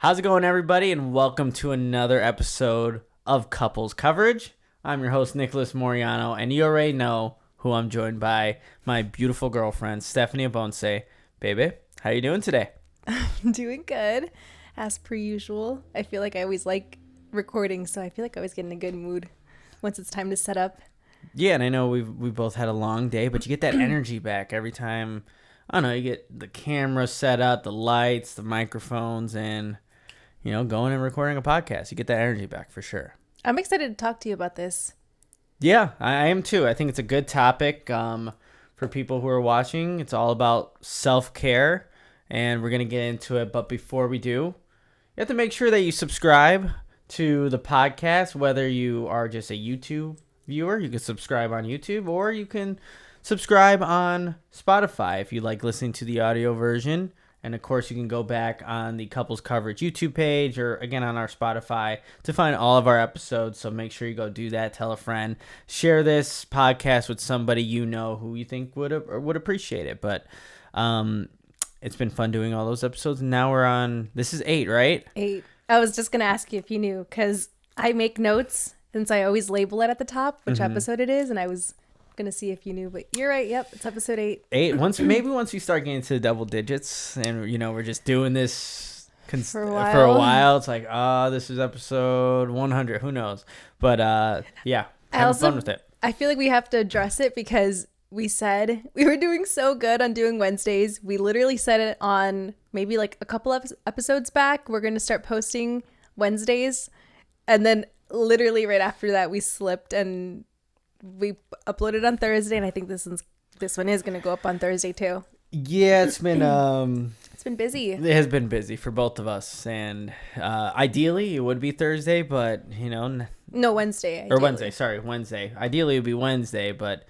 How's it going, everybody? And welcome to another episode of Couples Coverage. I'm your host, Nicholas Moreano, and you already know who I'm joined by, my beautiful girlfriend, Stephanie Abonce. Baby, how you doing today? I'm doing good, as per usual. I feel like I always like recording, so I feel like I always get in a good mood once it's time to set up. Yeah, and I know we both had a long day, but you get that energy back every time. I don't know, you get the camera set up, the lights, the microphones, and going and recording a podcast. You get that energy back for sure. I'm excited to talk to you about this. Yeah, I am too. I think it's a good topic for people who are watching. It's all about self-care, and we're going to get into it. But before we do, you have to make sure that you subscribe to the podcast, whether you are just a YouTube viewer. You can subscribe on YouTube, or you can subscribe on Spotify if you like listening to the audio version. And of course, you can go back on the Couples Coverage YouTube page or again on our Spotify to find all of our episodes. So make sure you go do that. Tell a friend. Share this podcast with somebody you know who you think would appreciate it. But it's been fun doing all those episodes. And now we're on. This is 8, right? 8. I was just gonna ask you if you knew, because I make notes since I always label it at the top which episode it is, and I was gonna see if you knew, but you're right. Yep, it's episode 8. 8. Once we start getting to the double digits, and we're just doing this for a while. It's like, this is episode 100. Who knows? But yeah, having fun with it. I feel like we have to address it because we said we were doing so good on doing Wednesdays. We literally said it on maybe like a couple of episodes back. We're gonna start posting Wednesdays, and then literally right after that we slipped and we uploaded on Thursday, and I think this one is going to go up on Thursday too. Yeah, it's been it's been busy. It has been busy for both of us, and ideally it would be Thursday, but no, Wednesday. Ideally. Or Wednesday. Sorry, Wednesday. Ideally it would be Wednesday, but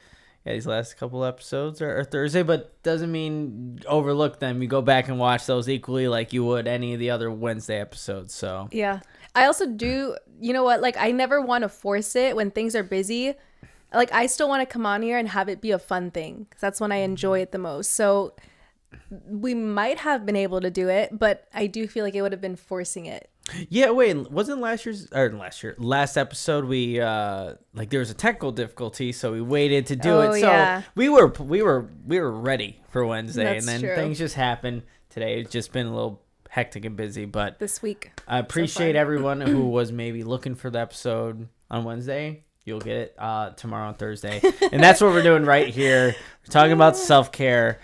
yeah, these last couple episodes are Thursday, but doesn't mean overlook them. You go back and watch those equally like you would any of the other Wednesday episodes. So yeah, I also do. You know what? Like, I never want to force it when things are busy. Like, I still want to come on here and have it be a fun thing, because that's when I enjoy it the most. So we might have been able to do it, but I do feel like it would have been forcing it. Yeah, wait, wasn't last episode we there was a technical difficulty, so we waited to do it. So yeah. we were ready for Wednesday. That's and then true. Things just happened today. It's just been a little hectic and busy, but this week I appreciate everyone who was maybe looking for the episode on Wednesday. You'll get it tomorrow on Thursday. And that's what we're doing right here. We're talking about self-care.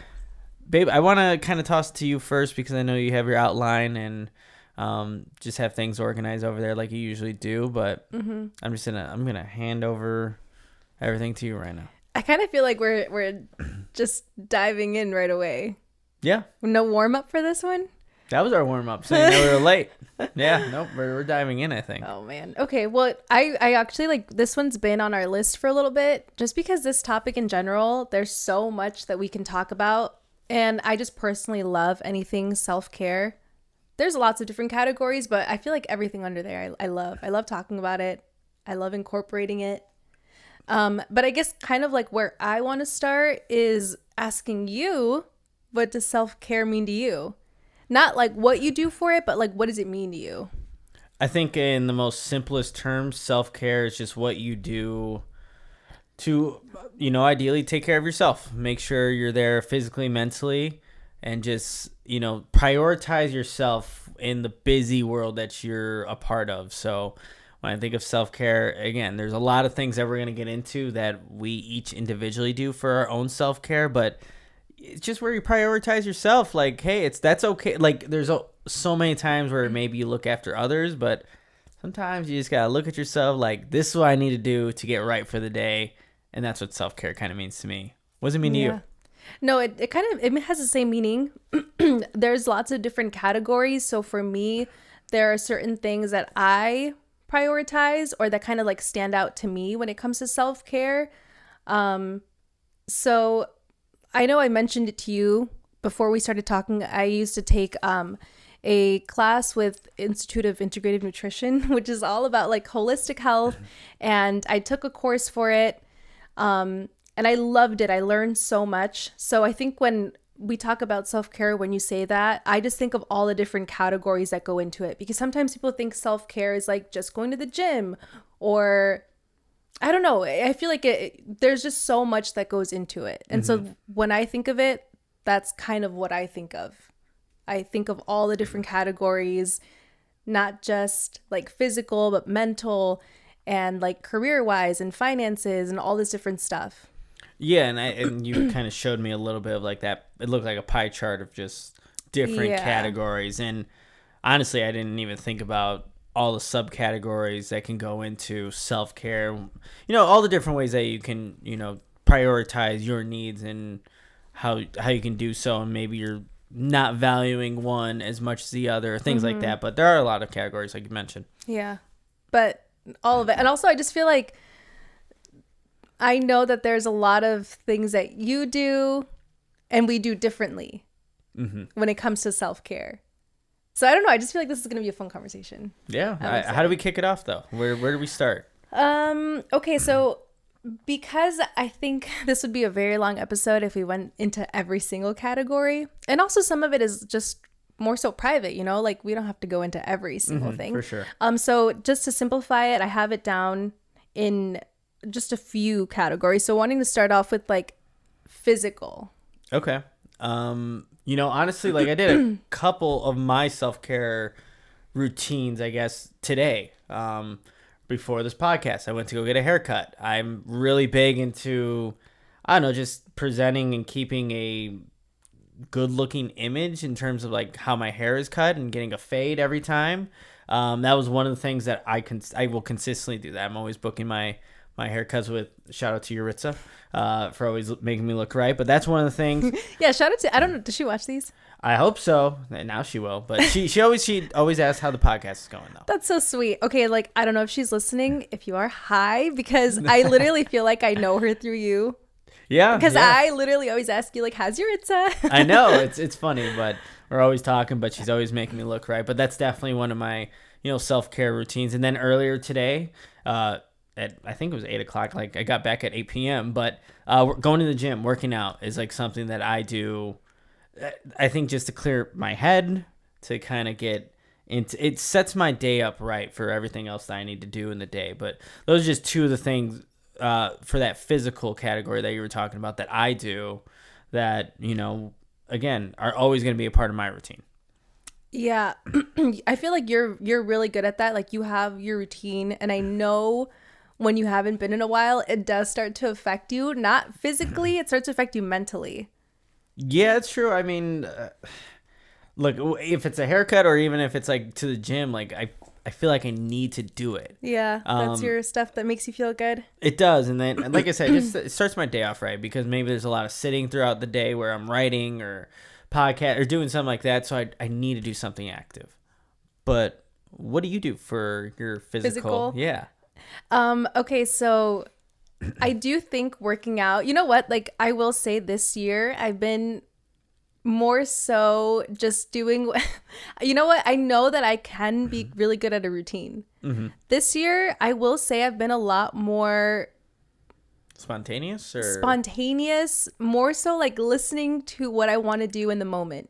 Babe, I want to kind of toss it to you first because I know you have your outline and just have things organized over there like you usually do. But I'm gonna hand over everything to you right now. I kind of feel like we're just diving in right away. Yeah. No warm-up for this one? That was our warm-up, so we were late. Yeah, nope, we're diving in, I think. Oh, man. Okay, well, I actually, this one's been on our list for a little bit, just because this topic in general, there's so much that we can talk about, and I just personally love anything self-care. There's lots of different categories, but I feel like everything under there I love. I love talking about it. I love incorporating it. But I guess kind of like where I want to start is asking you, what does self-care mean to you? Not like what you do for it, but like what does it mean to you? I think in the most simplest terms, self-care is just what you do to, ideally take care of yourself. Make sure you're there physically, mentally, and just, prioritize yourself in the busy world that you're a part of. So when I think of self-care, again, there's a lot of things that we're going to get into that we each individually do for our own self-care, but it's just where you prioritize yourself. Like, hey, that's okay. Like, there's so many times where maybe you look after others, but sometimes you just gotta look at yourself. Like, this is what I need to do to get right for the day, and that's what self-care kind of means to me. What does it mean to you? No, it kind of it has the same meaning. There's lots of different categories. So for me, there are certain things that I prioritize or that kind of like stand out to me when it comes to self-care. So I know I mentioned it to you before we started talking. I used to take a class with Institute of Integrative Nutrition, which is all about like holistic health. And I took a course for it. And I loved it. I learned so much. So I think when we talk about self-care, when you say that, I just think of all the different categories that go into it, because sometimes people think self-care is like just going to the gym, or I don't know. I feel like there's just so much that goes into it. And so when I think of it, that's kind of what I think of. I think of all the different categories, not just like physical, but mental and like career-wise and finances and all this different stuff. Yeah, and you kind of showed me a little bit of like that. It looked like a pie chart of just different categories. And honestly, I didn't even think about all the subcategories that can go into self-care. You know, all the different ways that you can, you know, prioritize your needs and how you can do so. And maybe you're not valuing one as much as the other, things like that. But there are a lot of categories, like you mentioned. Yeah, but all of it. And also, I just feel like I know that there's a lot of things that you do and we do differently when it comes to self-care. So I don't know. I just feel like this is going to be a fun conversation. Yeah. How do we kick it off, though? Where do we start? Okay, so because I think this would be a very long episode if we went into every single category. And also some of it is just more so private, you know? Like, we don't have to go into every single thing. For sure. So just to simplify it, I have it down in just a few categories. So wanting to start off with like physical. Okay. You know, honestly, like I did a couple of my self-care routines, I guess, today. Before this podcast, I went to go get a haircut. I'm really big into, I don't know, just presenting and keeping a good looking image in terms of like how my hair is cut and getting a fade every time. That was one of the things that I will consistently do that. I'm always booking my haircuts with, shout out to Yuritsa for always making me look right. But that's one of the things. Yeah, shout out to, I don't know, does she watch these? I hope so. Now she will. But she always asks how the podcast is going, though. That's so sweet. Okay, like, I don't know if she's listening. If you are, hi, because I literally feel like I know her through you. Yeah. Because I literally always ask you, like, how's your Itza? I know. It's funny, but we're always talking, but she's always making me look right. But that's definitely one of my, you know, self-care routines. And then earlier today, I think it was 8 o'clock, like I got back at 8 p.m., but going to the gym, working out is like something that I do, I think, just to clear my head, to kind of get into, it sets my day up right for everything else that I need to do in the day. But those are just two of the things for that physical category that you were talking about that I do that, you know, again, are always going to be a part of my routine. Yeah. I feel like you're really good at that. Like, you have your routine, and I know when you haven't been in a while, it does start to affect you. Not physically, it starts to affect you mentally. Yeah, it's true. I mean, look, if it's a haircut or even if it's like to the gym, like I feel like I need to do it. Yeah, that's your stuff that makes you feel good. It does. And then, like I said, it starts my day off right, because maybe there's a lot of sitting throughout the day where I'm writing or podcast or doing something like that. So I need to do something active. But what do you do for your physical? Yeah. Okay, so I do think working out, you know what? Like, I will say this year, I've been more so just doing, you know what? I know that I can be really good at a routine. This year, I will say I've been a lot more spontaneous, more so like listening to what I want to do in the moment.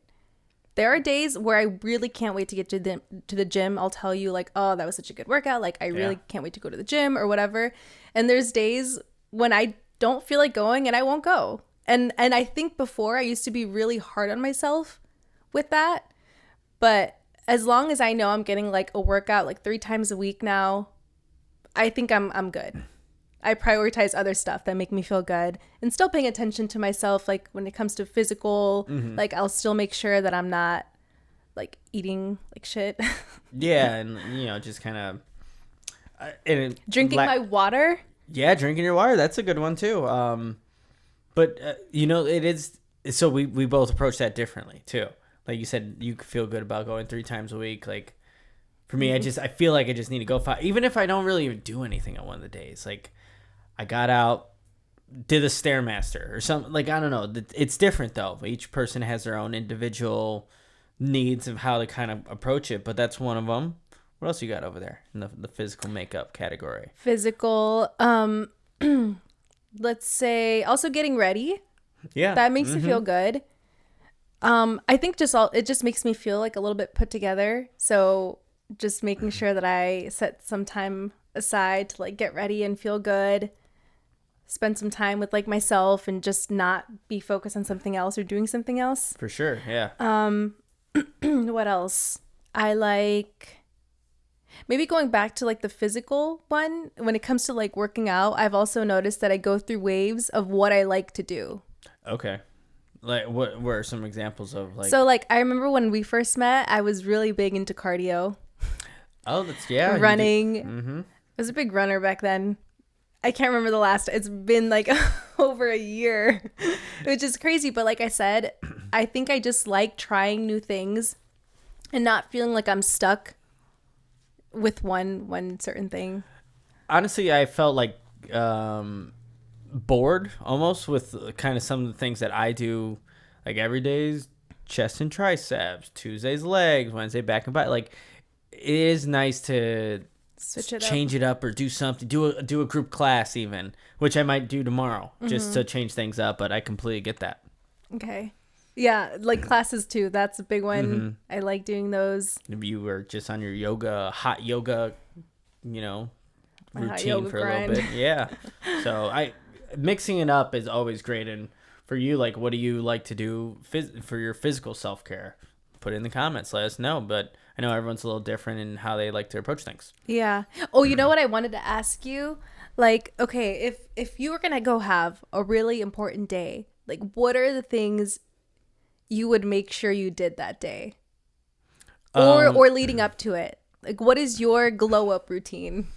There are days where I really can't wait to get to the gym. I'll tell you, like, oh, that was such a good workout. Like, I really can't wait to go to the gym or whatever. And there's days when I don't feel like going and I won't go. And I think before I used to be really hard on myself with that. But as long as I know I'm getting like a workout like 3 times a week now, I think I'm good. I prioritize other stuff that make me feel good and still paying attention to myself. Like, when it comes to physical, like, I'll still make sure that I'm not like eating like shit. Yeah. And, you know, just kind of drinking my water. Yeah. Drinking your water. That's a good one too. But you know, it is, so we both approach that differently too. Like you said, you feel good about going 3 times a week. Like, for me, I feel like I just need to go 5, even if I don't really even do anything on one of the days. Like, I got out, did a Stairmaster or something. Like, I don't know. It's different though. Each person has their own individual needs of how to kind of approach it. But that's one of them. What else you got over there in the physical makeup category? Physical. Let's say also getting ready. Yeah. That makes you feel good. I think it just makes me feel like a little bit put together. So just making sure that I set some time aside to like get ready and feel good, spend some time with like myself and just not be focused on something else or doing something else. For sure. Yeah. What else? I like maybe going back to like the physical one. When it comes to like working out, I've also noticed that I go through waves of what I like to do. Okay. Like what were some examples of like? So like I remember when we first met, I was really big into cardio. Oh, that's yeah. Running. Mm-hmm. I was a big runner back then. I can't remember the last. It's been like over a year, which is crazy. But like I said, I think I just like trying new things and not feeling like I'm stuck with one certain thing. Honestly, I felt like bored almost with kind of some of the things that I do, like every day's chest and triceps, Tuesday's legs, Wednesday back and back. Like it is nice to change it up or do something, do a group class even, which I might do tomorrow just to change things up. But I completely get that. Okay. Yeah, like classes too. That's a big one. I like doing those. You were just on your hot yoga, My hot routine yoga for a grind. little bit. Yeah. So mixing it up is always great. And for you, like, what do you like to do for your physical self-care? Put it in the comments. Let us know. But I know everyone's a little different in how they like to approach things. Yeah. Oh, you know what I wanted to ask you? Like, okay, if you were gonna go have a really important day, like what are the things you would make sure you did that day? Or leading up to it? Like what is your glow up routine?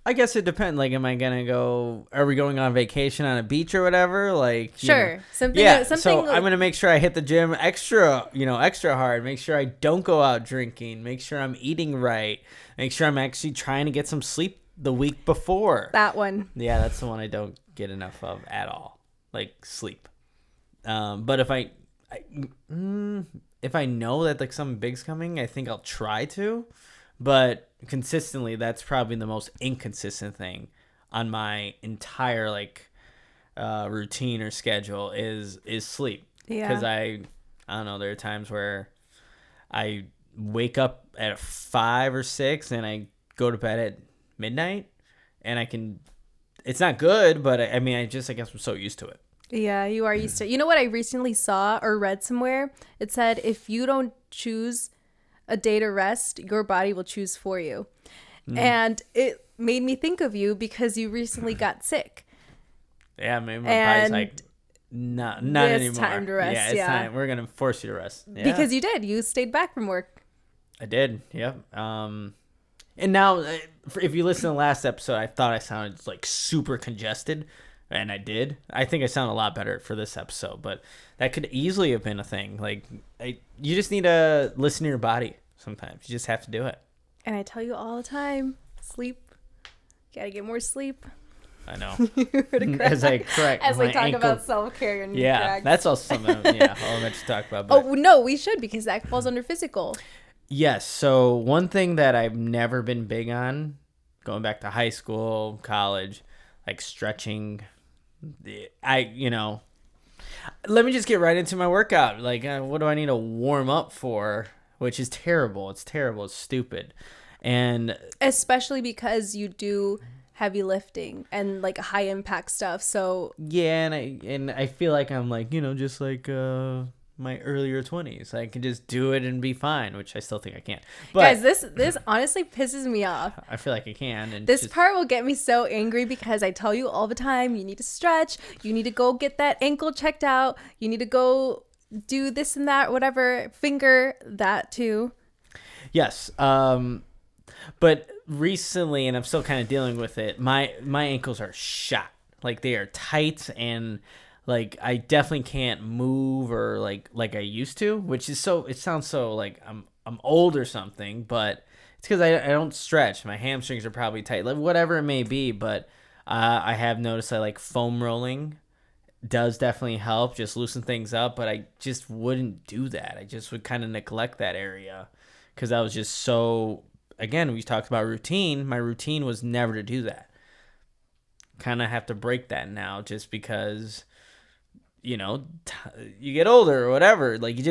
I guess it depends. Like, are we going on vacation on a beach or whatever? Like, sure. Something so like, I'm going to make sure I hit the gym extra hard. Make sure I don't go out drinking. Make sure I'm eating right. Make sure I'm actually trying to get some sleep the week before. that one. Yeah, that's the one I don't get enough of at all. Like sleep. But if I know that like something big's coming, I think I'll try to. But consistently, that's probably the most inconsistent thing on my entire like routine or schedule is sleep. Yeah. Because I don't know. There are times where I wake up at 5 or 6 and I go to bed at midnight, and it's not good, but I guess I'm so used to it. Yeah, you are used to. You know what I recently saw or read somewhere? It said if you don't choose a day to rest, your body will choose for you. And it made me think of you because you recently got sick. Yeah, maybe my body's like, not anymore. It's time to rest. Yeah, it's time. We're gonna force you to rest. Yeah. Because you did. You stayed back from work. I did. Yep. And now, if you listen to the last episode, I thought I sounded like super congested, and I did. I think I sound a lot better for this episode, but that could easily have been a thing. Like, you just need to listen to your body sometimes. You just have to do it. And I tell you all the time, sleep. Gotta get more sleep. I know. As I talk ankle. About self-care and cracks. That's also something. I'll let you talk about. But. Oh no, we should, because that falls under physical. Yes. So one thing that I've never been big on, going back to high school, college, like stretching. Let me just get right into my workout. Like, what do I need to warm up for? Which is terrible. It's terrible. It's stupid. And especially because you do heavy lifting and like high impact stuff. So yeah, and I feel like I'm like, just like my earlier 20s. I can just do it and be fine, which I still think I can. But guys, this honestly pisses me off. I feel like I can. And this part will get me so angry because I tell you all the time, you need to stretch. You need to go get that ankle checked out. You need to go do this and that, whatever. Finger that too. Yes. But recently, and I'm still kind of dealing with it, my ankles are shot. Like, they are tight, and like I definitely can't move or like I used to, which is it sounds so like I'm old or something, but it's because I don't stretch. My hamstrings are probably tight, like whatever it may be. But I have noticed that like foam rolling does definitely help, just loosen things up. But I just wouldn't do that. I just would kind of neglect that area because I was just so. Again, we talked about routine. My routine was never to do that. Kind of have to break that now, just because you get older or whatever. Like, you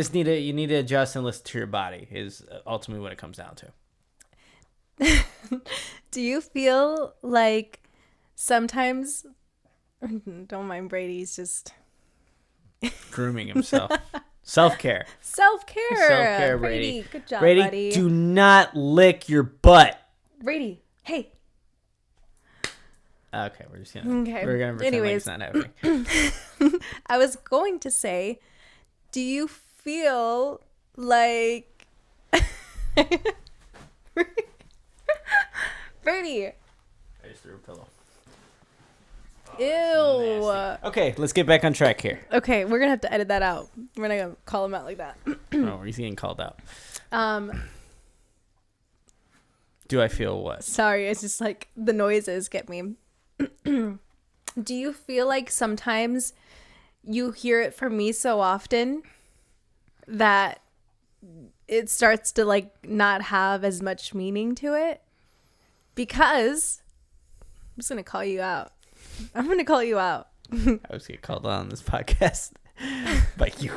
need to adjust and listen to your body is ultimately what it comes down to. Do you feel like sometimes, don't mind Brady, he's just Grooming himself. Self-care. Self-care, Brady. Good job, Brady, buddy. do not lick your butt. Brady, hey. Okay, we're gonna pretend Anyways. like it's not happening. I was going to say, do you feel like Brady? I just threw a pillow. Ew. Nasty. Okay, let's get back on track here. Okay, we're gonna have to edit that out. We're not gonna call him out like that. Oh, he's getting called out. Do I feel what? Sorry, it's just like the noises get me. Do you feel like sometimes you hear it from me so often that it starts to like not have as much meaning to it? Because I'm just gonna call you out. I'm gonna call you out. I was get called out on this podcast by you.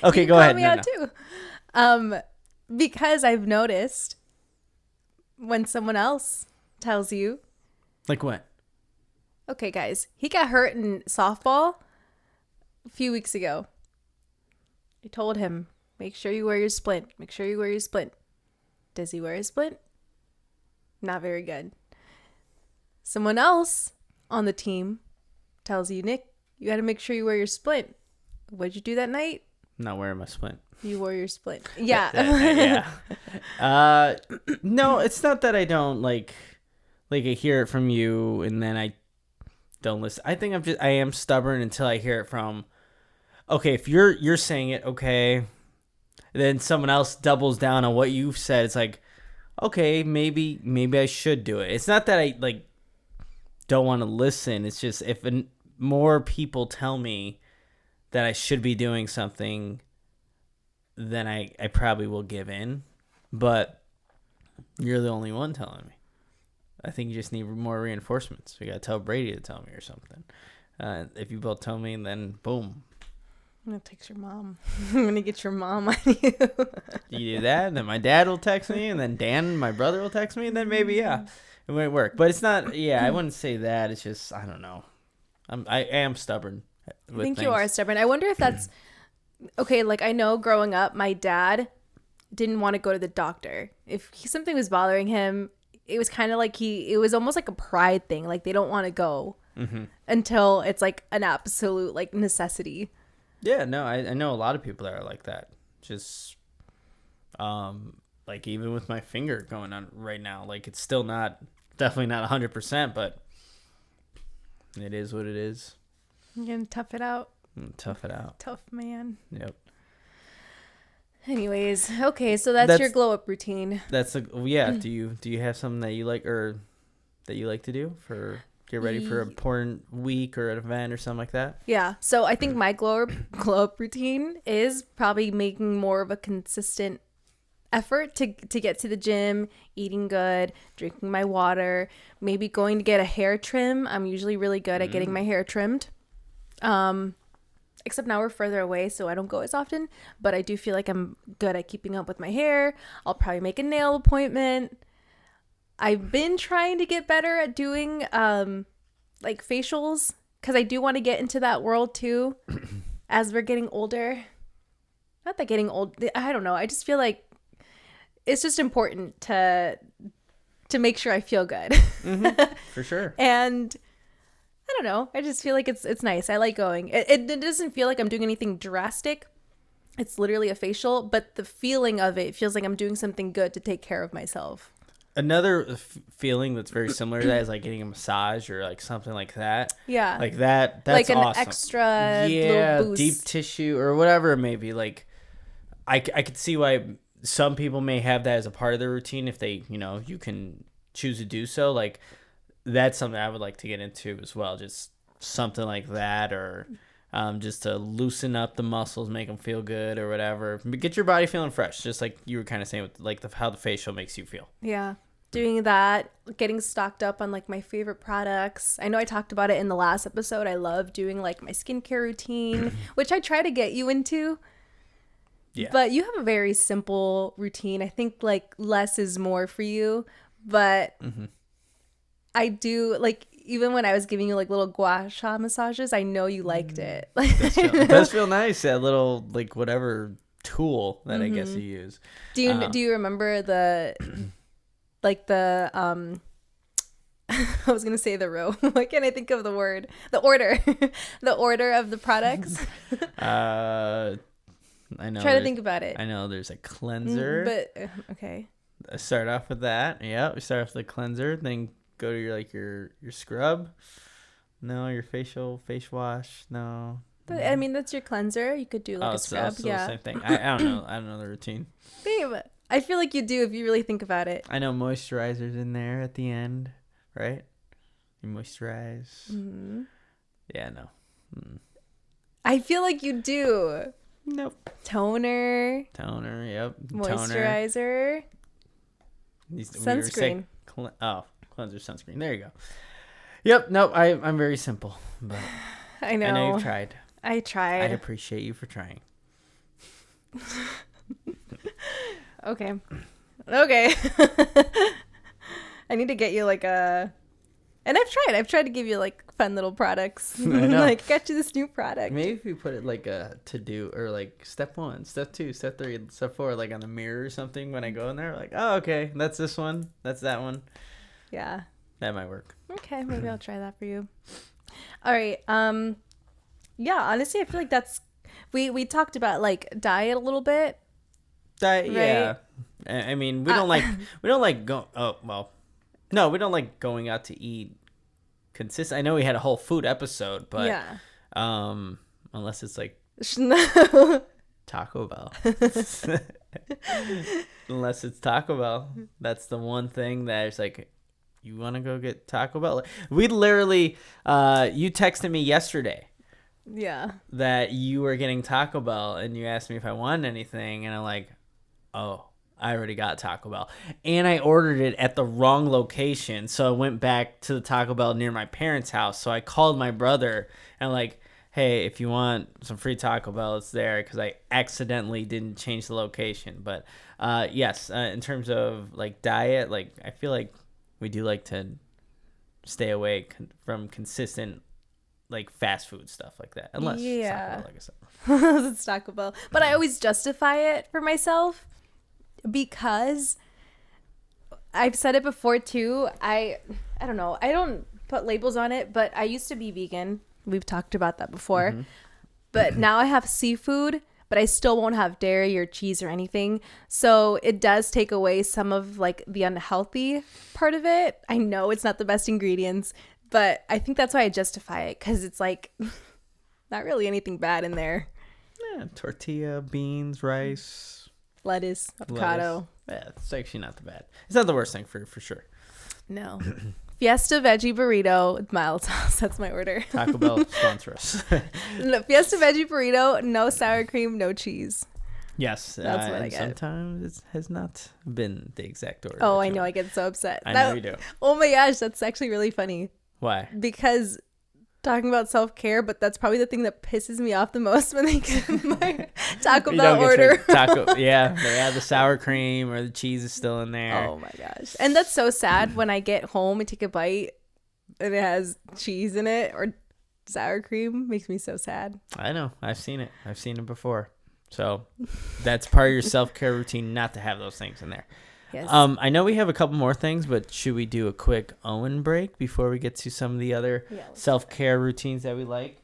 Okay, go ahead. Call me out too. Because I've noticed when someone else tells you, Like what? okay, guys, he got hurt in softball a few weeks ago. I told him, make sure you wear your splint. Make sure you wear your splint. Does he wear his splint? Not very good. Someone else on the team tells you, Nick, you got to make sure you wear your splint. What'd you do that night? Not wearing my splint. You wore your splint. Yeah. Yeah. No, it's not that I don't like I hear it from you and then I don't listen. I think I am stubborn until I hear it from, okay, if you're saying it, okay, then someone else doubles down on what you've said. It's like, okay, maybe I should do it. It's not that I like don't want to listen. It's just if more people tell me that I should be doing something, then I probably will give in. But you're the only one telling me. I think you just need more reinforcements. You got to tell Brady to tell me or something. If you both tell me, then boom. I'm going to text your mom. I'm going to get your mom on you. You do that, and then my dad will text me, and then Dan, my brother, will text me, and then maybe, yeah, it might work. But it's not, I wouldn't say that. It's just, I don't know. I am stubborn with I think things. you are stubborn. I wonder if that's, okay, like I know growing up, my dad didn't want to go to the doctor. If something was bothering him, it was kind of like it was almost like a pride thing. Like they don't want to go until it's like an absolute like necessity. Yeah, no, I know a lot of people that are like that. Just, like even with my finger going on right now, like it's still definitely not 100%, but it is what it is. I'm going to tough it out. Tough it out. Tough man. Yep. Anyways, okay, so that's your glow up routine. Yeah. Do you have something that you like or that you like to do for get ready for a important week or an event or something like that? Yeah. So I think my glow up routine is probably making more of a consistent effort to get to the gym, eating good, drinking my water, maybe going to get a hair trim. I'm usually really good at getting my hair trimmed. Except now we're further away, so I don't go as often, but I do feel like I'm good at keeping up with my hair. I'll probably make a nail appointment. I've been trying to get better at doing like facials because I do want to get into that world too as we're getting older. Not that getting old, I don't know. I just feel like it's just important to make sure I feel good. For sure. And I don't know. I just feel like it's nice. I like going. It doesn't feel like I'm doing anything drastic. It's literally a facial, but the feeling of it feels like I'm doing something good to take care of myself. Another feeling that's very similar to that is like getting a massage or like something like that. Yeah. Like that. That's like an awesome. extra Yeah, little boost. deep tissue or whatever it may be. Like I could see why some people may have that as a part of their routine if they, you can choose to do so. Like that's something I would like to get into as well. Just something like that or just to loosen up the muscles, make them feel good or whatever. Get your body feeling fresh, just like you were kind of saying with like how the facial makes you feel. Yeah. doing that, getting stocked up on like my favorite products. I know I talked about it in the last episode. I love doing like my skincare routine, which I try to get you into. Yeah. But you have a very simple routine. I think like less is more for you. But I do like, even when I was giving you like little gua sha massages, I know you liked it. It does feel nice. That little like whatever tool that I guess you use. Do you remember the like the I was gonna say the row. Why can't I think of the word? The order. The order of the products. I know. Try to think about it. I know there's a cleanser. But okay. I start off with that. Yeah, we start off with the cleanser, then go to your scrub. No, your face wash. No. But I mean, that's your cleanser. You could do like a scrub. So yeah. same thing. I don't know. I don't know the routine. Babe, I feel like you do if you really think about it. I know moisturizer's in there at the end, right? You moisturize. Mm-hmm. Yeah, no. I feel like you do. Nope. Toner. Yep. Moisturizer. Sunscreen. Cleanser, sunscreen. There you go. Yep. Nope. I'm very simple, but I know. I know you've tried. I tried. I'd appreciate you for trying. Okay. I need to get you like a, and I've tried to give you like fun little products. Like, got you this new product. Maybe if we put it like a to do, or like step 1, step 2, step 3, step 4, like on the mirror or something. When I go in there, like, oh, okay, that's this one, that's that one. Yeah. That might work. Okay, maybe I'll try that for you. All right. Yeah, honestly, I feel like that's, we talked about like diet a little bit. Diet, right? Yeah. I mean, we don't no, we don't like going out to eat consistent. I know we had a whole food episode, but yeah. Unless it's like Taco Bell. Unless it's Taco Bell. That's the one thing that is like, you want to go get Taco Bell? We literally, you texted me yesterday. Yeah. That you were getting Taco Bell, and you asked me if I wanted anything, and I'm like, oh, I already got Taco Bell. And I ordered it at the wrong location, so I went back to the Taco Bell near my parents' house. So I called my brother and like, hey, if you want some free Taco Bell, it's there, because I accidentally didn't change the location. But yes, in terms of like diet, like I feel like we do like to stay away from consistent like fast food stuff like that, unless it's Taco Bell, like I said. It's Taco Bell, but I always justify it for myself because I've said it before too. I don't know. I don't put labels on it, but I used to be vegan. We've talked about that before. Mm-hmm. But now I have seafood, but I still won't have dairy or cheese or anything. So it does take away some of like the unhealthy part of it. I know it's not the best ingredients, but I think that's why I justify it, because it's like not really anything bad in there. Yeah, tortilla, beans, rice, lettuce, avocado. Yeah, it's actually not the bad. It's not the worst thing for sure. No. Fiesta veggie burrito with mild sauce. That's my order. Taco Bell sponsor us. No, Fiesta veggie burrito, no sour cream, no cheese. Yes, that's what I get. Sometimes it has not been the exact order. Oh, I know. I get so upset. I know you do. Oh my gosh, that's actually really funny. Why? Because talking about self-care, but that's probably the thing that pisses me off the most when they get my Taco Bell order. Yeah, they have the sour cream or the cheese is still in there. Oh my gosh. And that's so sad when I get home and take a bite and it has cheese in it or sour cream. Makes me so sad. I know. I've seen it. I've seen it before. So that's part of your self-care routine, not to have those things in there. Yes. I know we have a couple more things, but should we do a quick Owen break before we get to some of the other self-care routines that we like?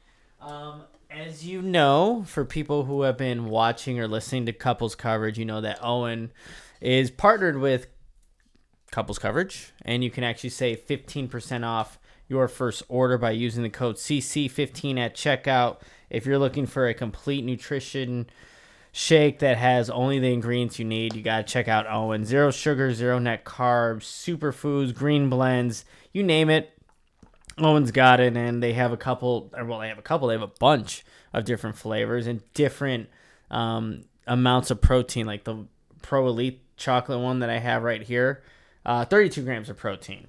As you know, for people who have been watching or listening to Couples Coverage, you know that Owen is partnered with Couples Coverage, and you can actually save 15% off your first order by using the code CC15 at checkout. If you're looking for a complete nutrition shake that has only the ingredients you need, you gotta check out Owen. 0 sugar, 0 net carbs, superfoods, green blends, you name it, Owen's got it. And they have a bunch of different flavors and different amounts of protein. Like the Pro Elite chocolate one that I have right here, 32 grams of protein.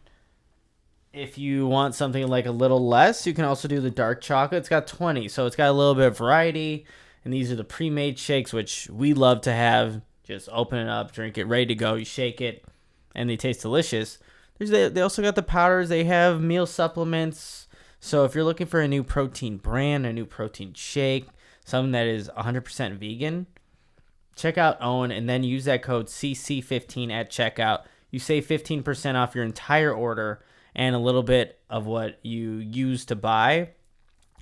If you want something like a little less, you can also do the dark chocolate. It's got 20, so it's got a little bit of variety. And these are the pre-made shakes, which we love to have. Just open it up, drink it, ready to go. You shake it, and they taste delicious. They also got the powders. They have meal supplements. So if you're looking for a new protein brand, a new protein shake, something that is 100% vegan, check out Owen and then use that code CC15 at checkout. You save 15% off your entire order and a little bit of what you use to buy.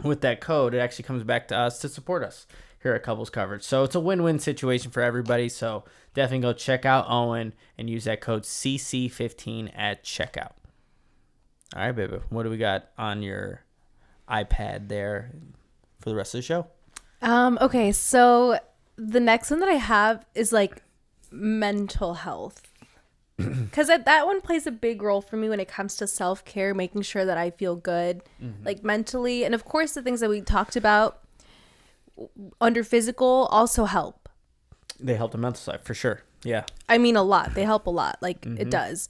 With that code, it actually comes back to us to support us here at Couples Coverage. So it's a win-win situation for everybody. So definitely go check out Owen and use that code CC15 at checkout. All right, baby. What do we got on your iPad there for the rest of the show? Okay, so the next one that I have is like mental health. Because that one plays a big role for me when it comes to self-care, making sure that I feel good, like mentally. And of course, the things that we talked about under physical also help. They help the mental side, for sure. Yeah. I mean, a lot. They help a lot. Like, it does.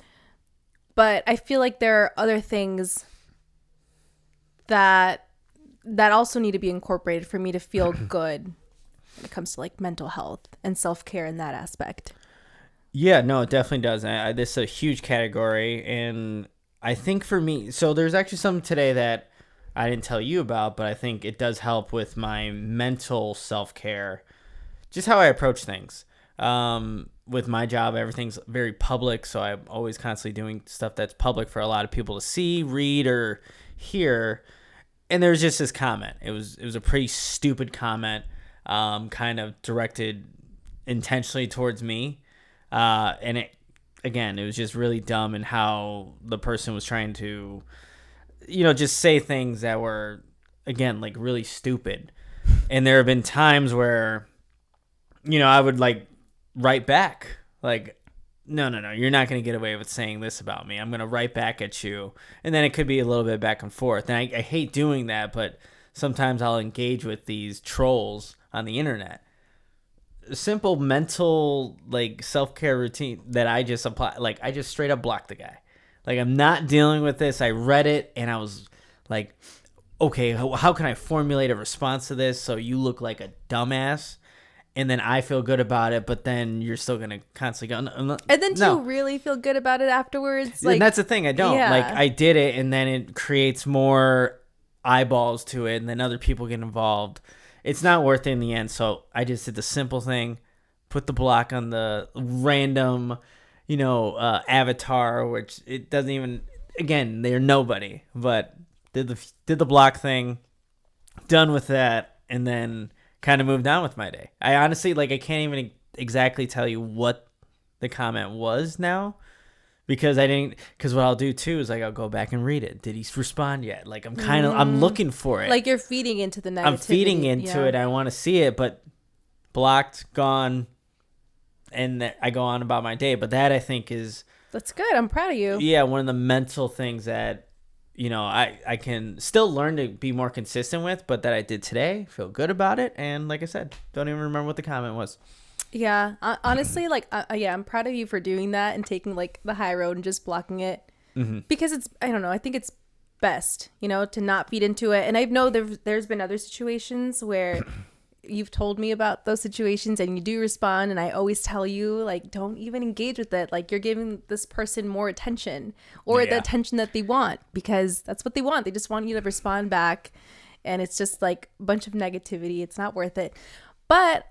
But I feel like there are other things that also need to be incorporated for me to feel good when it comes to, like, mental health and self-care in that aspect. Yeah, no, it definitely does. This is a huge category, and I think for me, so there's actually something today that I didn't tell you about, but I think it does help with my mental self-care, just how I approach things. With my job, everything's very public, so I'm always constantly doing stuff that's public for a lot of people to see, read, or hear. And there was just this comment. It was a pretty stupid comment, kind of directed intentionally towards me. And it was just really dumb in how the person was trying to, just say things that were, again, like really stupid. And there have been times where, I would like write back like, no, you're not going to get away with saying this about me. I'm going to write back at you. And then it could be a little bit back and forth. And I hate doing that, but sometimes I'll engage with these trolls on the internet. Simple mental like self-care routine that I just apply. Like I just straight up blocked the guy. Like I'm not dealing with this. I read it and I was like, okay, how can I formulate a response to this so you look like a dumbass and then I feel good about it, but then you're still gonna constantly go. And then do you really feel good about it afterwards? Like, and that's the thing. I don't. Yeah. Like I did it and then it creates more eyeballs to it and then other people get involved. It's not worth it in the end. So I just did the simple thing, put the block on the random, avatar, which it doesn't even, again, they're nobody, but did the block thing, done with that, and then kind of moved on with my day. I honestly, I can't even exactly tell you what the comment was now. Because what I'll do too is I'll go back and read it. Did he respond yet? Like I'm looking for it. Like you're feeding into the negativity. I'm feeding into it. I want to see it, but blocked, gone, and I go on about my day. But that I think is that's good. I'm proud of you. Yeah, one of the mental things that I can still learn to be more consistent with, but that I did today. Feel good about it, and like I said, don't even remember what the comment was. Yeah, honestly, I'm proud of you for doing that and taking the high road and just blocking it because I don't know, I think it's best, to not feed into it. And I know there's been other situations where you've told me about those situations and you do respond, and I always tell you don't even engage with it. You're giving this person more attention or the attention that they want because that's what they want. They just want you to respond back, and it's just a bunch of negativity. It's not worth it. But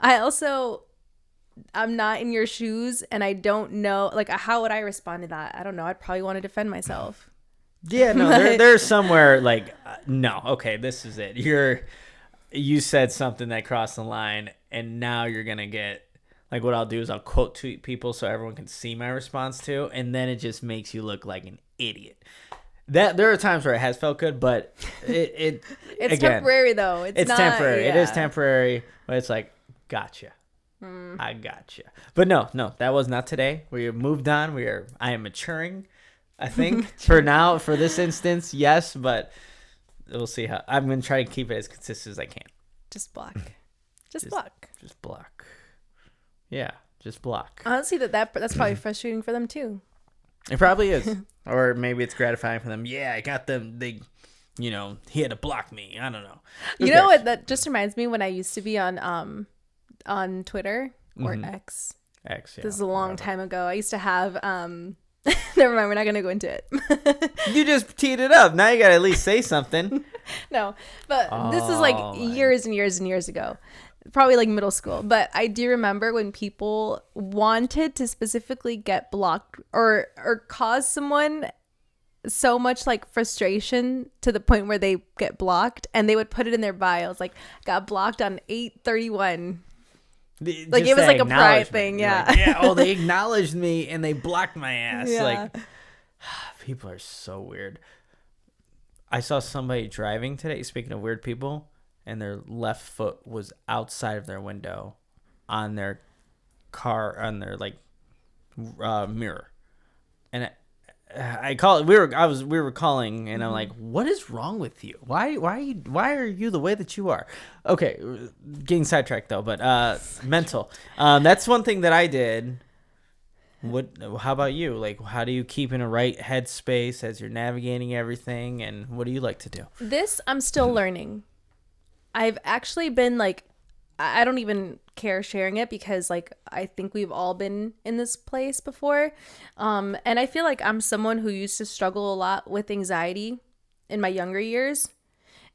I'm not in your shoes and I don't know, how would I respond to that? I don't know. I'd probably want to defend myself. Yeah, no, there's somewhere no, okay, this is it. You said something that crossed the line and now you're going to get, what I'll do is I'll quote tweet people so everyone can see my response to, and then it just makes you look like an idiot. That there are times where it has felt good, but it's again, temporary though. It's not, temporary. Yeah. It is temporary, but it's gotcha. I gotcha. But no, that was not today. We moved on. I am maturing, I think. For now, for this instance, yes, but we'll see how. I'm going to try to keep it as consistent as I can. Just block. Just block. Just block. Yeah, just block. Honestly, that's probably frustrating for them too. It probably is. Or maybe it's gratifying for them. Yeah, I got them. They, he had to block me. I don't know. You know what? That just reminds me when I used to be on Twitter or X. X, yeah. This is a long time ago. I used to have never mind, we're not gonna go into it. You just teed it up. Now you gotta at least say something. No, but this is like years and years and years ago. Probably like middle school. But I do remember when people wanted to specifically get blocked or cause someone so much like frustration to the point where they get blocked, and they would put it in their bios like got blocked on 8/31. Like it was like a pride thing. Yeah. Like, yeah. Oh, they acknowledged me and they blocked my ass. Yeah. Like, people are so weird. I saw somebody driving today, speaking of weird people, and their left foot was outside of their window on their car, on their like mirror. And I called. We were calling, and I'm like, "What is wrong with you? Why are you the way that you are?" Okay, getting sidetracked though, but mental. That's one thing that I did. How about you? Like, how do you keep in a right headspace as you're navigating everything, and what do you like to do? This I'm still learning. I've actually been like, I don't even care sharing it because like I think we've all been in this place before, and I feel like I'm someone who used to struggle a lot with anxiety in my younger years,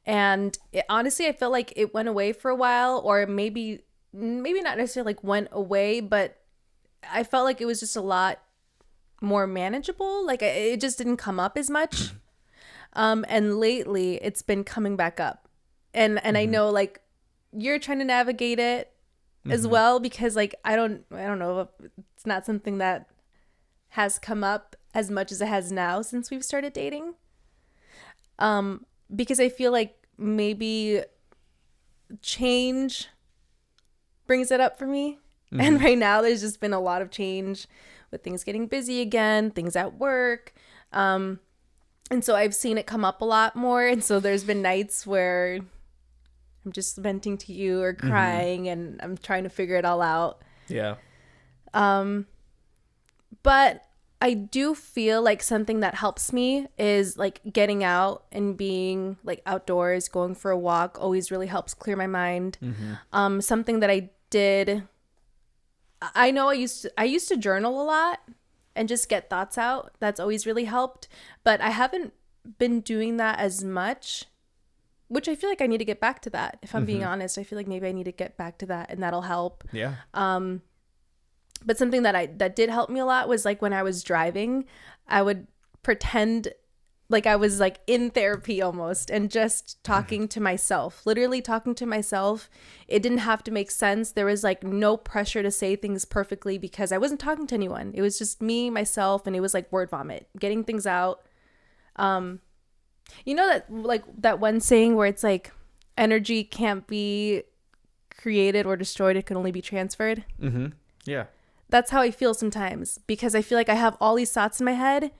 and honestly I felt like it went away for a while, or maybe not necessarily like went away, but I felt like it was just a lot more manageable. Like it just didn't come up as much, and lately it's been coming back up, and I know like you're trying to navigate it as well, because like I don't know, it's not something that has come up as much as it has now since we've started dating, because I feel like maybe change brings it up for me. And right now there's just been a lot of change with things getting busy again, things at work, and so I've seen it come up a lot more, and so there's been nights where I'm just venting to you or crying, and I'm trying to figure it all out. Yeah. But I do feel like something that helps me is like getting out and being like outdoors, going for a walk always really helps clear my mind. Something that I did, I know I used to journal a lot and just get thoughts out. That's always really helped, but I haven't been doing that as much, which I feel like I need to get back to that. If I'm being honest, I feel like maybe I need to get back to that, and that'll help. Yeah. But something that did help me a lot was like when I was driving, I would pretend like I was like in therapy almost, and just talking to myself, literally talking to myself. It didn't have to make sense. There was like no pressure to say things perfectly because I wasn't talking to anyone. It was just me, myself, and it was like word vomit, getting things out. You know that like that one saying where it's like energy can't be created or destroyed, it can only be transferred. Yeah. That's how I feel sometimes, because I feel like I have all these thoughts in my head.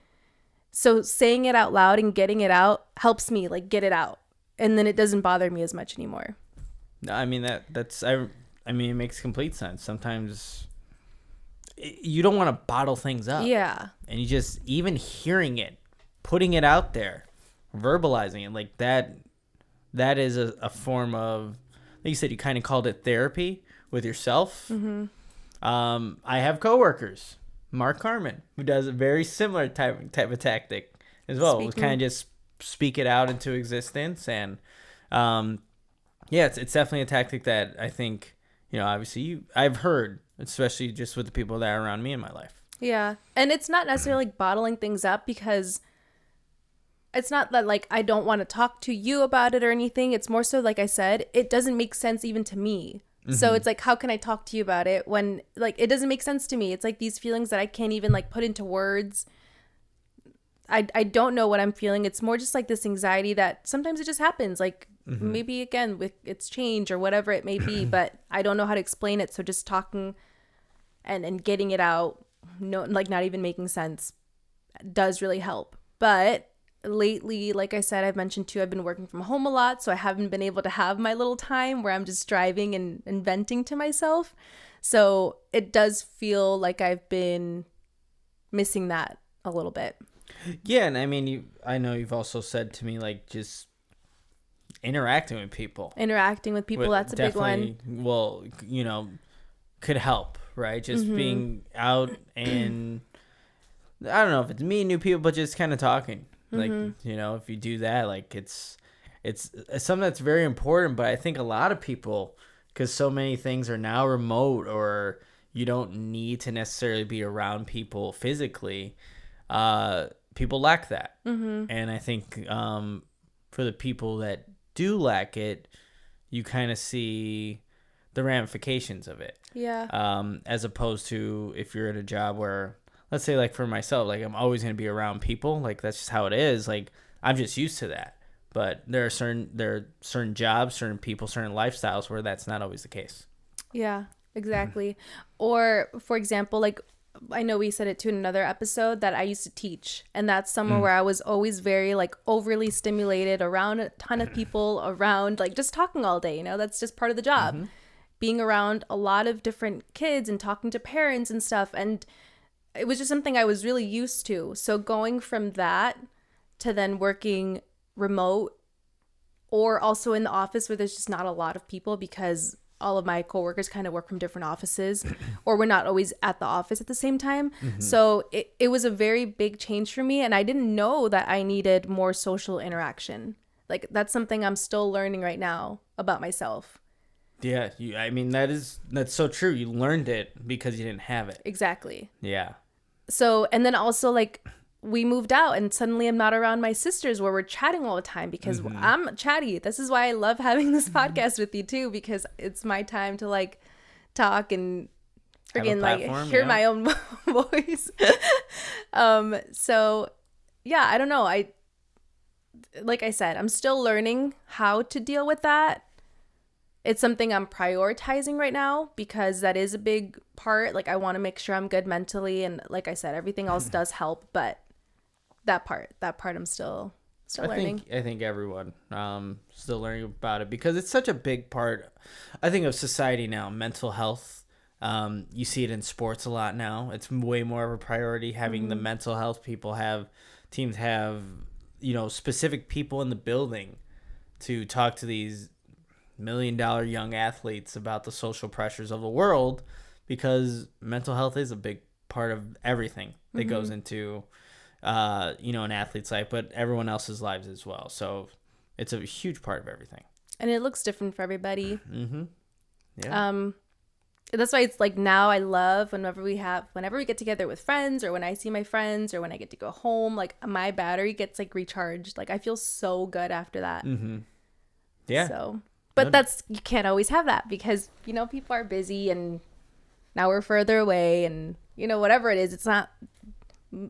So saying it out loud and getting it out helps me like get it out, and then it doesn't bother me as much anymore. I mean I mean it makes complete sense. Sometimes you don't want to bottle things up. Yeah. And you just, even hearing it, putting it out there, verbalizing it, like that is a form of, like you said, you kind of called it therapy with yourself. I have coworkers, Mark Carmen, who does a very similar type of tactic as well. We kind of just speak it out into existence, and yeah, it's definitely a tactic that I think, obviously I've heard, especially just with the people that are around me in my life. Yeah. And it's not necessarily like bottling things up, because it's not that like I don't want to talk to you about it or anything. It's more so, like I said, it doesn't make sense even to me. So it's like, how can I talk to you about it when like it doesn't make sense to me? It's like these feelings that I can't even like put into words. I don't know what I'm feeling. It's more just like this anxiety that sometimes it just happens. Like maybe again with it's change or whatever it may be, but I don't know how to explain it. So just talking and getting it out, no, like not even making sense, does really help. But lately, like I said, I've mentioned too, I've been working from home a lot, so I haven't been able to have my little time where I'm just driving and venting to myself. So it does feel like I've been missing that a little bit. Yeah, and I mean, I know you've also said to me, like, just interacting with people. Interacting with people, that's a big one. Well, could help, right? Just being out and I don't know if it's meeting new people, but just kind of talking. Like, if you do that, like it's something that's very important. But I think a lot of people, because so many things are now remote, or you don't need to necessarily be around people physically, people lack that. And I think for the people that do lack it, you kind of see the ramifications of it. Yeah. As opposed to if you're in a job where, let's say, like for myself, like I'm always going to be around people. Like that's just how it is. Like I'm just used to that. But there are certain jobs, certain people, certain lifestyles where that's not always the case. Yeah, exactly. Or for example, like I know we said it too in another episode that I used to teach, and that's somewhere where I was always very like overly stimulated around a ton of people, around like just talking all day, that's just part of the job. Being around a lot of different kids and talking to parents and stuff, and it was just something I was really used to. So going from that to then working remote, or also in the office where there's just not a lot of people because all of my coworkers kind of work from different offices, or we're not always at the office at the same time. So it was a very big change for me, and I didn't know that I needed more social interaction. Like that's something I'm still learning right now about myself. Yeah, I mean that's so true. You learned it because you didn't have it. Exactly. Yeah. So, and then also like we moved out and suddenly I'm not around my sisters where we're chatting all the time because I'm chatty. This is why I love having this podcast with you too, because it's my time to like talk and freaking like hear my own voice. So yeah, I don't know. Like I said, I'm still learning how to deal with that. It's something I'm prioritizing right now because that is a big part. Like I want to make sure I'm good mentally, and like I said, everything else does help, but that part I'm still learning. I think everyone still learning about it because it's such a big part, I think, of society now. Mental health. You see it in sports a lot now. It's way more of a priority having the mental health teams have, specific people in the building to talk to these $1 million young athletes about the social pressures of the world, because mental health is a big part of everything that goes into an athlete's life, but everyone else's lives as well. So it's a huge part of everything, and it looks different for everybody. Yeah. That's why it's like now I love whenever we get together with friends, or when I see my friends, or when I get to go home, like my battery gets like recharged. Like I feel so good after that. Yeah. So, but you can't always have that because, people are busy and now we're further away and, whatever it is, it's not,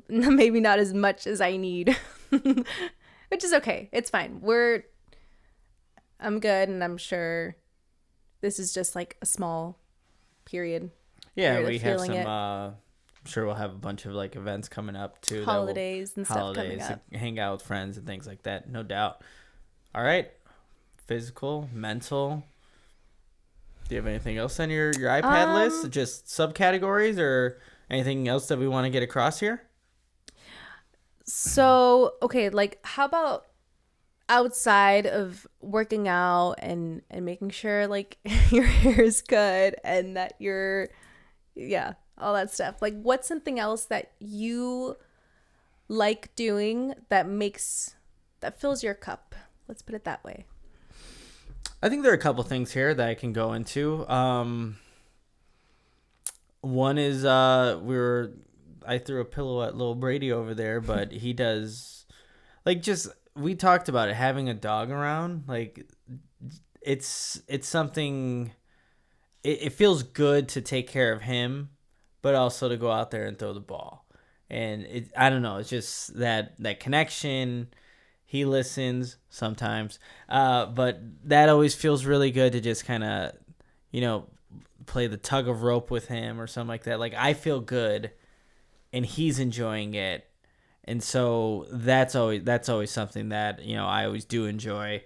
maybe not as much as I need, which is okay. It's fine. I'm good. And I'm sure this is just like a small period. Yeah. We have some, I'm sure we'll have a bunch of like events coming up too. Holidays and stuff coming up. Hang out with friends and things like that. No doubt. All right. Physical, mental. Do you have anything else on your iPad list? Just subcategories or anything else that we want to get across here? So, okay, like how about outside of working out and making sure like your hair is good and that all that stuff. Like what's something else that you like doing that fills your cup? Let's put it that way. I think there are a couple things here that I can go into. One is I threw a pillow at little Brady over there, but he does we talked about it, having a dog around. Like it's something. It feels good to take care of him, but also to go out there and throw the ball. And I don't know. It's just that connection. He listens sometimes, but that always feels really good to just kind of, play the tug of rope with him or something like that. Like I feel good, and he's enjoying it, and so that's always something that I always do enjoy.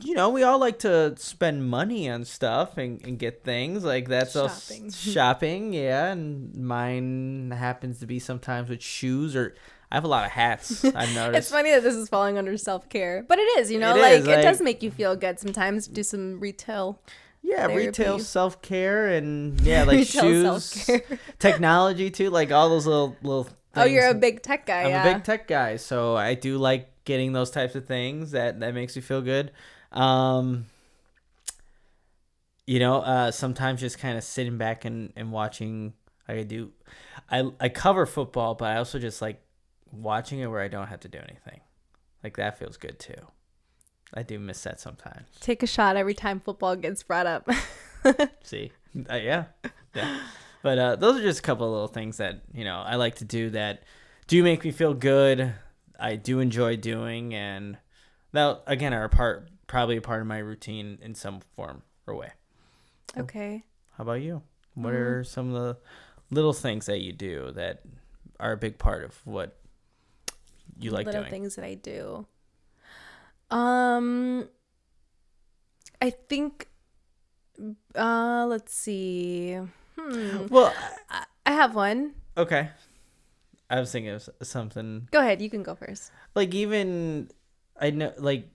we all like to spend money on stuff and get things like that's Shopping. Shopping, yeah. And mine happens to be sometimes with shoes, or I have a lot of hats. I've noticed. It's funny that this is falling under self-care, but it is, It it does make you feel good sometimes. Do some retail. Yeah, therapy. retail self-care and like Retail shoes, self-care. Technology too, like all those little things. Oh, you're a big tech guy. I'm a big tech guy, so I do like getting those types of things that makes you feel good. Sometimes just kind of sitting back and watching. I cover football, but I also just like watching it where I don't have to do anything. Like that feels good too. I do miss that sometimes. Take a shot every time football gets brought up. See, yeah. But those are just a couple of little things that I like to do that do make me feel good. I do enjoy doing, and that again are probably a part of my routine in some form or way. Okay. How about you? What are some of the little things that you do that are a big part of what you like doing? Little things that I do. I think. Let's see. Well, I have one. Okay. I was thinking of something. Go ahead. You can go first. Like even I know like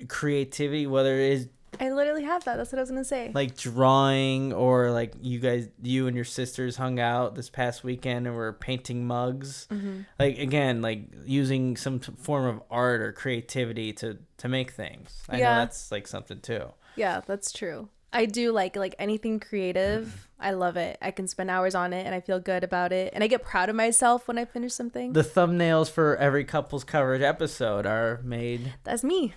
creativity, whether it is I literally have that. That's what I was gonna say. like drawing, or like you and your sisters hung out this past weekend and were painting mugs. Mm-hmm. Like again, like using some form of art or creativity to make things. I know that's like something too. Yeah, that's true. I do like anything creative. I love it. I can spend hours on it and I feel good about it. And I get proud of myself when I finish something. The thumbnails for every couples coverage episode are made That's me.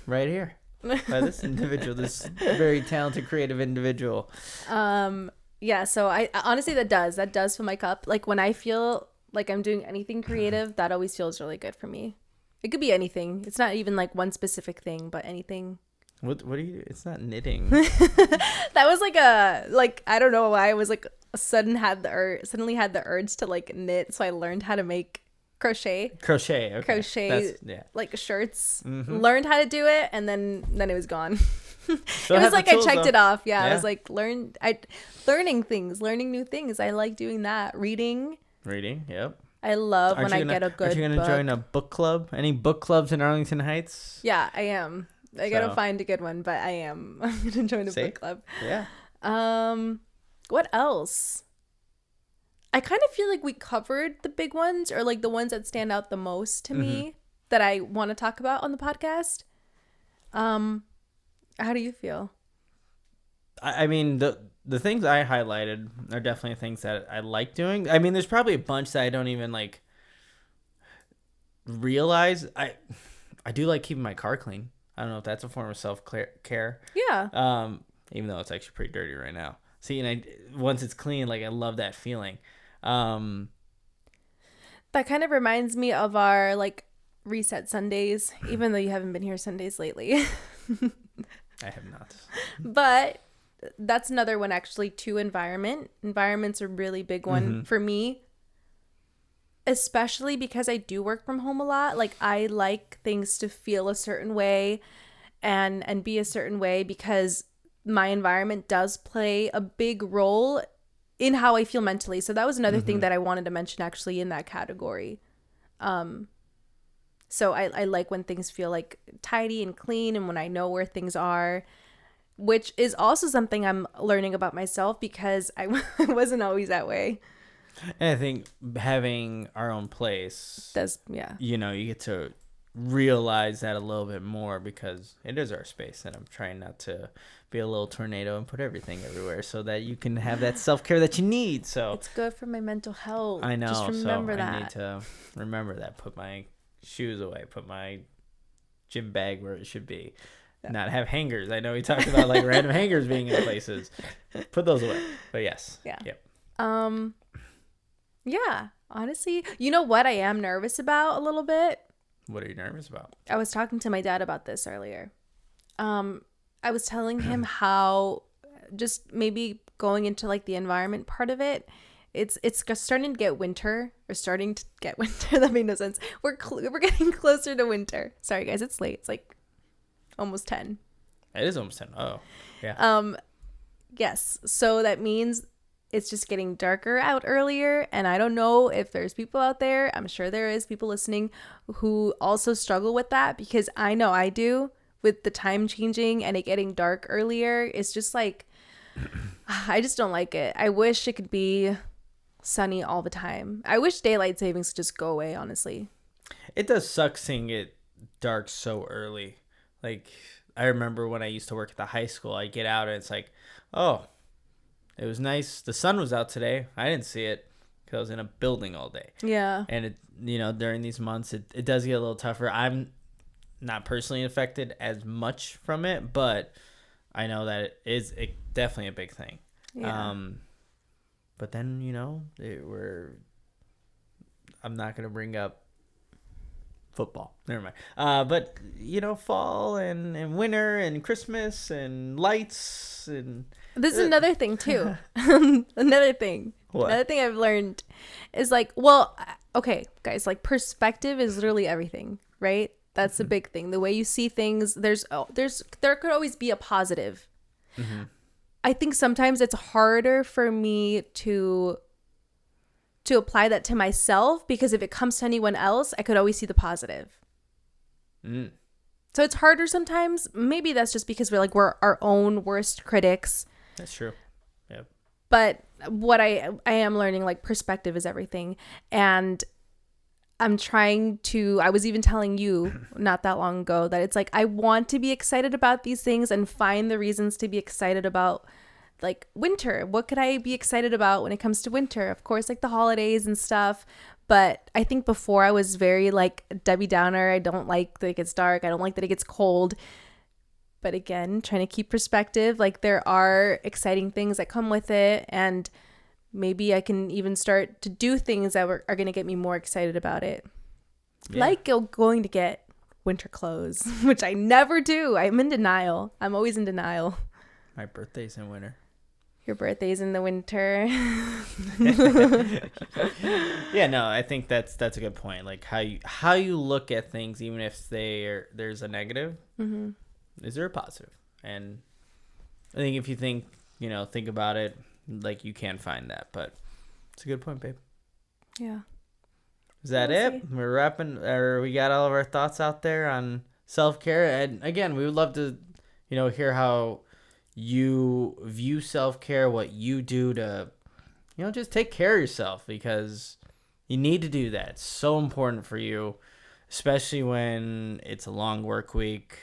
right here by this individual, this very talented, creative individual. Yeah, so I honestly that does fill my cup. Like when I feel like I'm doing anything creative, that always feels really good for me. It could be anything. It's not even like one specific thing, but anything. What do you do? It's not knitting. That was I don't know why I was like suddenly had the urge to like knit, so I learned how to make crochet. Okay. Like shirts. Mm-hmm. Learned how to do it, and then it was gone. It Still was have the like tools, I checked though. it off. Yeah, Yeah. I was like learning new things. I like doing that. Reading. Yep. I love when I get a good Aren't you gonna join a book club? Any book clubs in Arlington Heights? Yeah, I am. I gotta find a good one, but I am. I'm gonna join a book club. Yeah. What else? I kind of feel like we covered the big ones, or like the ones that stand out the most to me that I want to talk about on the podcast. How do you feel? I mean, the things I highlighted are definitely things that I like doing. I mean, there's probably a bunch that I don't even like realize. I do like keeping my car clean. I don't know if that's a form of self-care. Yeah. Even though it's actually pretty dirty right now. See, and once it's clean, like I love that feeling. That kind of reminds me of our like reset Sundays, even though you haven't been here Sundays lately. I have not. But that's another one actually too. Environment's a really big one for me, especially because I do work from home a lot. Like I like things to feel a certain way and be a certain way, because my environment does play a big role in how I feel mentally. So that was another thing that I wanted to mention actually in that category. So I like when things feel like tidy and clean, and when I know where things are, which is also something I'm learning about myself, because I wasn't always that way. And I think having our own place That's, yeah. You get to realize that a little bit more, because it is our space, and I'm trying not to be a little tornado and put everything everywhere, so that you can have that self-care that you need. So It's good for my mental health. I know. Just remember so that. I need to remember that. Put my shoes away. Put my gym bag where it should be. Yeah. Not have hangers. I know we talked about like random hangers being in places. Put those away. But yes. Yeah. Yep. Yeah. Honestly, you know what I am nervous about a little bit? What are you nervous about? I was talking to my dad about this earlier. I was telling him how just maybe going into like the environment part of it, it's starting to get winter. That made no sense. We're getting closer to winter. Sorry guys, it's late. It's like almost 10. It is almost 10. Oh, yeah. Yes. So that means it's just getting darker out earlier. And I don't know if there's people out there, I'm sure there is people listening who also struggle with that, because I know I do, with the time changing and it getting dark earlier. It's just like, I just don't like it. I wish it could be sunny all the time. I wish daylight savings could just go away, honestly. It does suck seeing it dark so early. Like, I remember when I used to work at the high school, I get out and it's like, oh, it was nice. The sun was out today. I didn't see it because I was in a building all day. Yeah. And it, during these months, it does get a little tougher. I'm not personally affected as much from it, but I know that it is definitely a big thing. Yeah. But then, I'm not going to bring up football. Never mind. But, fall and winter and Christmas and lights and... This is another thing, too. Another thing. What? Another thing I've learned is like, well, okay, guys, like perspective is literally everything, right? That's the big thing. The way you see things, there could always be a positive. Mm-hmm. I think sometimes it's harder for me to apply that to myself, because if it comes to anyone else, I could always see the positive. Mm. So it's harder sometimes. Maybe that's just because we're our own worst critics. That's true. Yeah. But what I am learning, like, perspective is everything. And I'm trying to, I was even telling you not that long ago that it's like, I want to be excited about these things and find the reasons to be excited about, like, winter. What could I be excited about when it comes to winter? Of course, like the holidays and stuff. But I think before I was very like Debbie Downer. I don't like that it gets dark. I don't like that it gets cold. But again, trying to keep perspective, like there are exciting things that come with it. And maybe I can even start to do things that are going to get me more excited about it. Yeah. Like going to get winter clothes, which I never do. I'm in denial. I'm always in denial. My birthday's in winter. Your birthday's in the winter. Yeah, no, I think that's a good point. Like how you look at things, even if there's a negative, mm-hmm. Is there a positive? And I think if you think about it, like you can find that. But it's a good point, babe. Yeah. Is that it? We're wrapping, or we got all of our thoughts out there on self-care. And again, we would love to, hear how you view self-care, what you do to, just take care of yourself, because you need to do that. It's so important for you, especially when it's a long work week.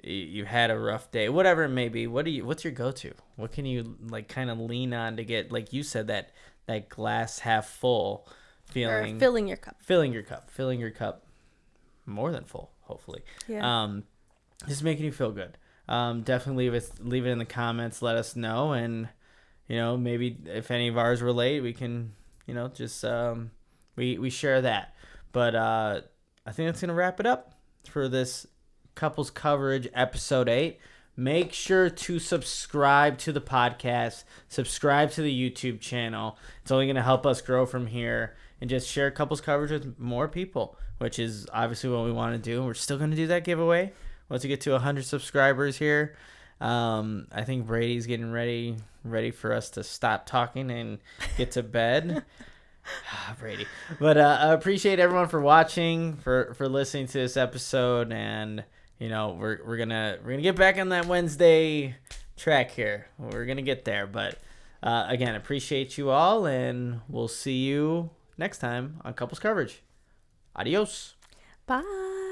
You had a rough day, whatever it may be. What's your go-to? What can you like kind of lean on to get, like you said, that glass half full feeling? Or filling your cup. More than full, hopefully. Yeah. Just making you feel good. Definitely leave it in the comments. Let us know, and maybe if any of ours relate, we can just we share that. But I think that's gonna wrap it up for this Couples Coverage episode 8. Make sure to subscribe to the podcast, subscribe to the YouTube channel. It's only going to help us grow from here, and just share couples coverage with more people, which is obviously what we want to do. We're still going to do that giveaway once we get to 100 subscribers here. I think Brady's getting ready for us to stop talking and get to bed. Brady. But I appreciate everyone for watching, for listening to this episode, and we're gonna get back on that Wednesday track here. We're gonna get there, but again, appreciate you all, and we'll see you next time on Couples Coverage. Adios. Bye.